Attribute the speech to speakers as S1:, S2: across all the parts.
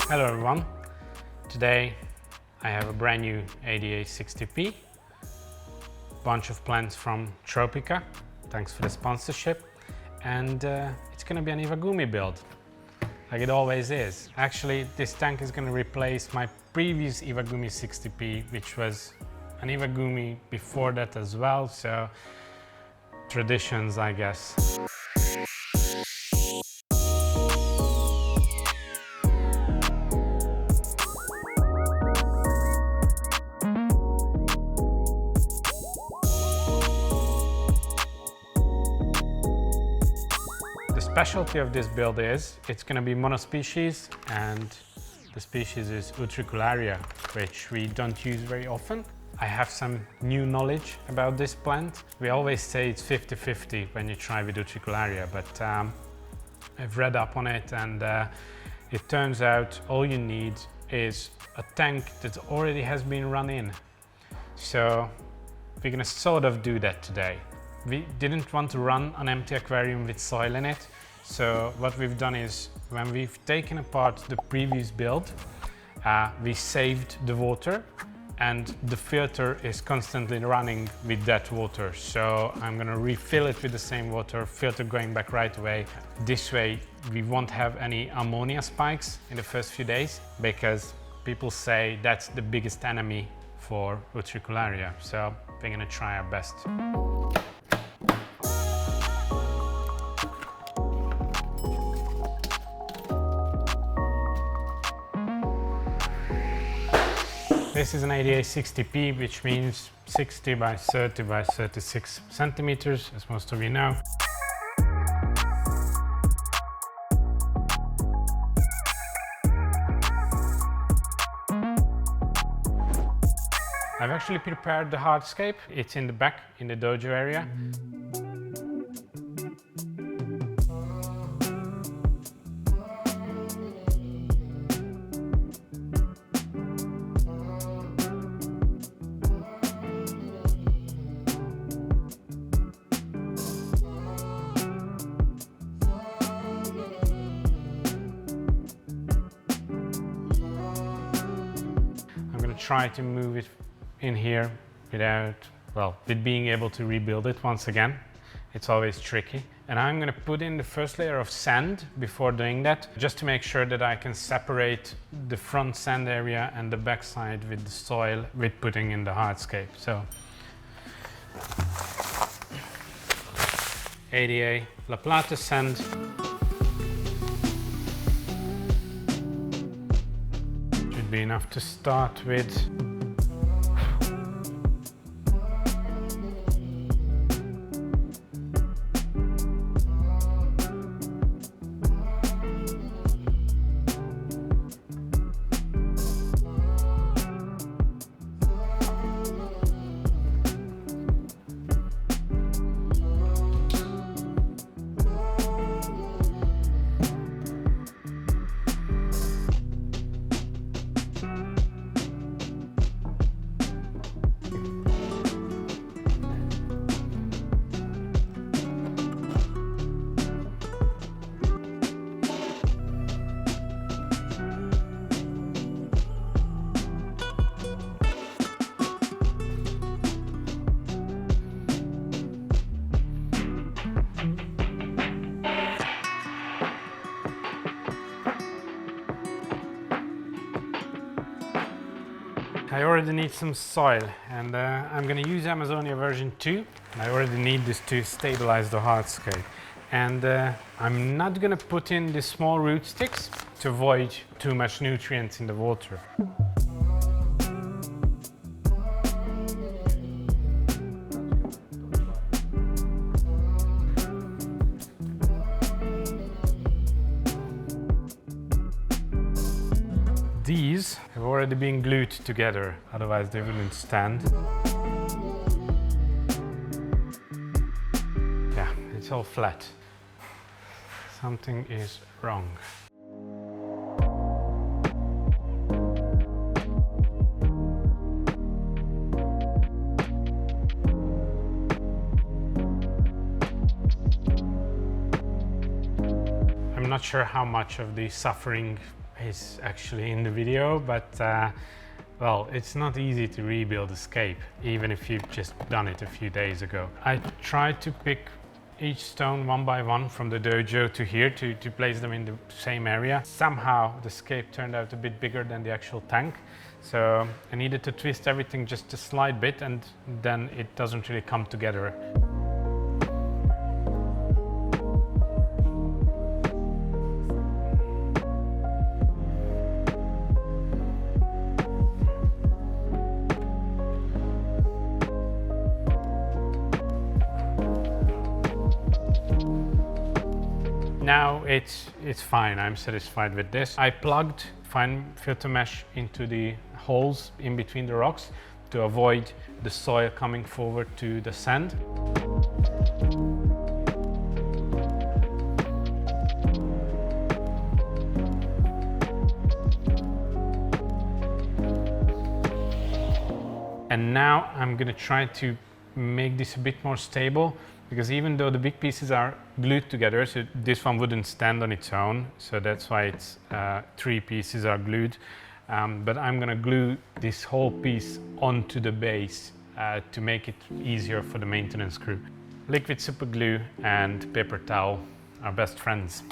S1: Hello everyone, today I have a brand new ADA 60p, bunch of plants from Tropica, thanks for the sponsorship, and it's gonna be an Iwagumi build, like it always is. Actually, this tank is gonna replace my previous Iwagumi 60p, which was an Iwagumi before that as well, so traditions, I guess. The specialty of this build is it's going to be monospecies, and the species is Utricularia, which we don't use very often. I have some new knowledge about this plant. We always say it's 50-50 when you try with Utricularia, but I've read up on it, and it turns out all you need is a tank that already has been run in. So we're going to sort of do that today. We didn't want to run an empty aquarium with soil in it, so what we've done is, when we've taken apart the previous build, we saved the water, and the filter is constantly running with that water. So I'm gonna refill it with the same water, filter going back right away. This way we won't have any ammonia spikes in the first few days, because people say that's the biggest enemy for Utricularia. So we're gonna try our best. This is an ADA 60p, which means 60 by 30 by 36 centimeters, as most of you know. I've actually prepared the hardscape. It's in the back, in the dojo area. Try to move it in here without, well, with being able to rebuild it once again. It's always tricky. And I'm going to put in the first layer of sand before doing that, just to make sure that I can separate the front sand area and the back side with the soil with putting in the hardscape. So ADA Plata Sand. Be enough to start with. I already need some soil, and I'm going to use Amazonia version 2. I already need this to stabilize the hardscape. And I'm not going to put in the small root sticks to avoid too much nutrients in the water. These have already been glued together, otherwise they wouldn't stand. Yeah, it's all flat. Something is wrong. I'm not sure how much of the suffering is actually in the video, but well, it's not easy to rebuild Escape, even if you've just done it a few days ago. I tried to pick each stone one by one from the dojo to here to place them in the same area. Somehow the Escape turned out a bit bigger than the actual tank, so I needed to twist everything just a slight bit, and then it doesn't really come together. Now it's fine, I'm satisfied with this. I plugged fine filter mesh into the holes in between the rocks to avoid the soil coming forward to the sand. And now I'm gonna try to make this a bit more stable, because even though the big pieces are glued together, so this one wouldn't stand on its own, so that's why it's 3 pieces are glued. But I'm gonna glue this whole piece onto the base to make it easier for the maintenance crew. Liquid super glue and paper towel are best friends.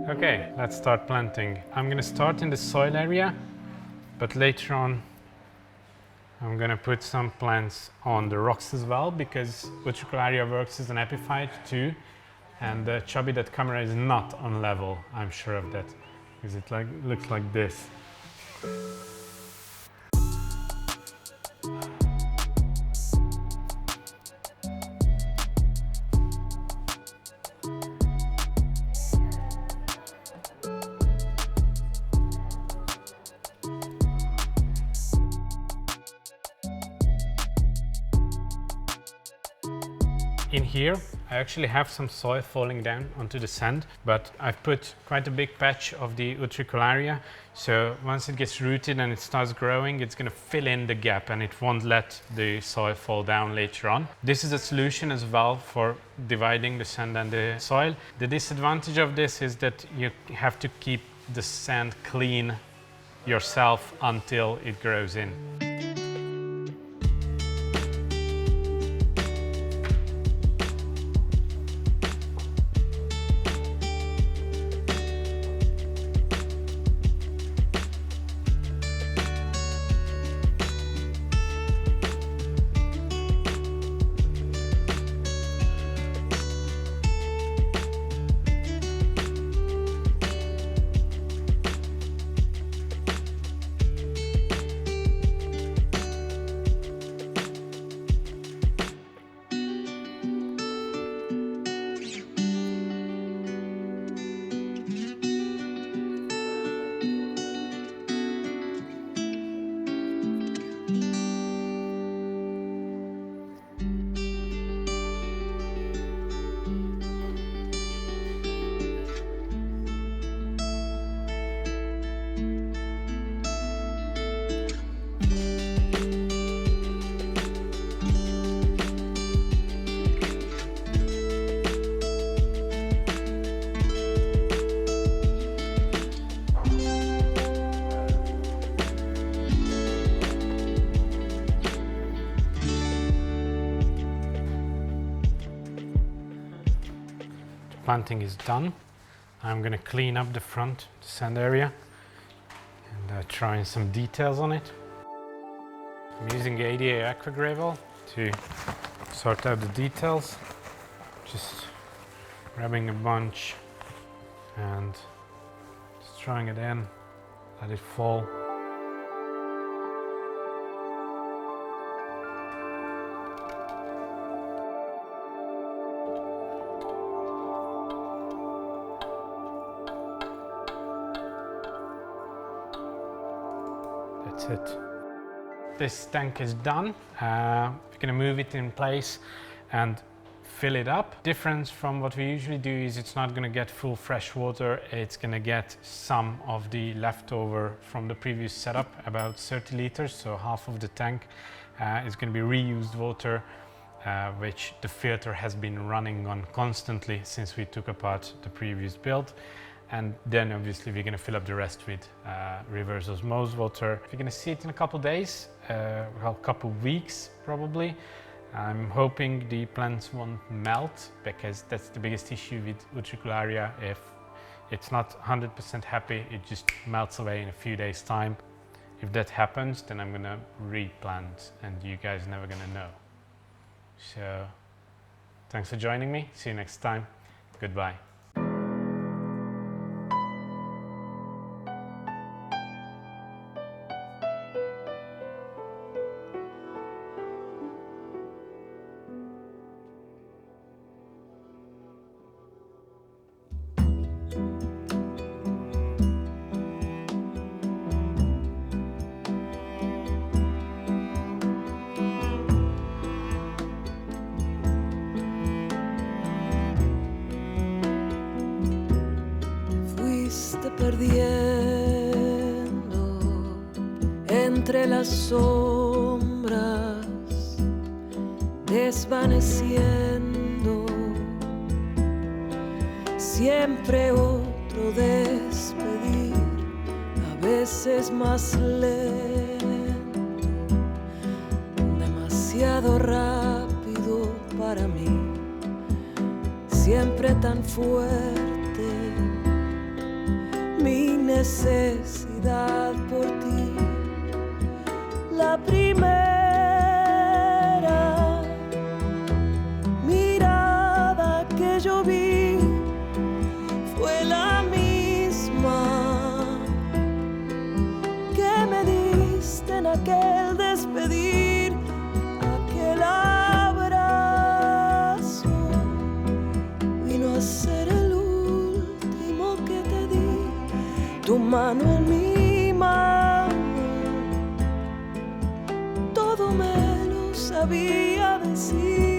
S1: Okay, let's start planting. I'm gonna start in the soil area, but later on I'm gonna put some plants on the rocks as well, because Utricularia works as an epiphyte too, and the chubby that camera is not on level, I'm sure of that, because it looks like this. In here, I actually have some soil falling down onto the sand, but I've put quite a big patch of the Utricularia, so once it gets rooted and it starts growing, it's going to fill in the gap and it won't let the soil fall down later on. This is a solution as well for dividing the sand and the soil. The disadvantage of this is that you have to keep the sand clean yourself until it grows in. planting is done. I'm going to clean up the front sand area and try in some details on it. I'm using the ADA Aqua Gravel to sort out the details. Just grabbing a bunch and just throwing it in, let it fall. That's it. This tank is done. We're gonna move it in place and fill it up. Difference from what we usually do is it's not gonna get full fresh water. It's gonna get some of the leftover from the previous setup, about 30 liters, so half of the tank is gonna be reused water, which the filter has been running on constantly since we took apart the previous build. And then obviously we're going to fill up the rest with reverse osmosis water. We're going to see it in a couple days, well, a couple weeks probably. I'm hoping the plants won't melt, because that's the biggest issue with Utricularia. If it's not 100% happy, it just melts away in a few days' time. If that happens, then I'm going to replant and you guys are never going to know. So thanks for joining me. See you next time. Goodbye.
S2: Perdiendo entre las sombras, desvaneciendo, siempre otro despedir, a veces más lento, demasiado rápido para mí, siempre tan fuerte. Mi necesidad por ti, la primera mirada que yo vi fue la misma que me diste en aquel despedir, aquel abrazo vino a ser el último que te di. Tu mano en mi mano, todo me lo sabía decir.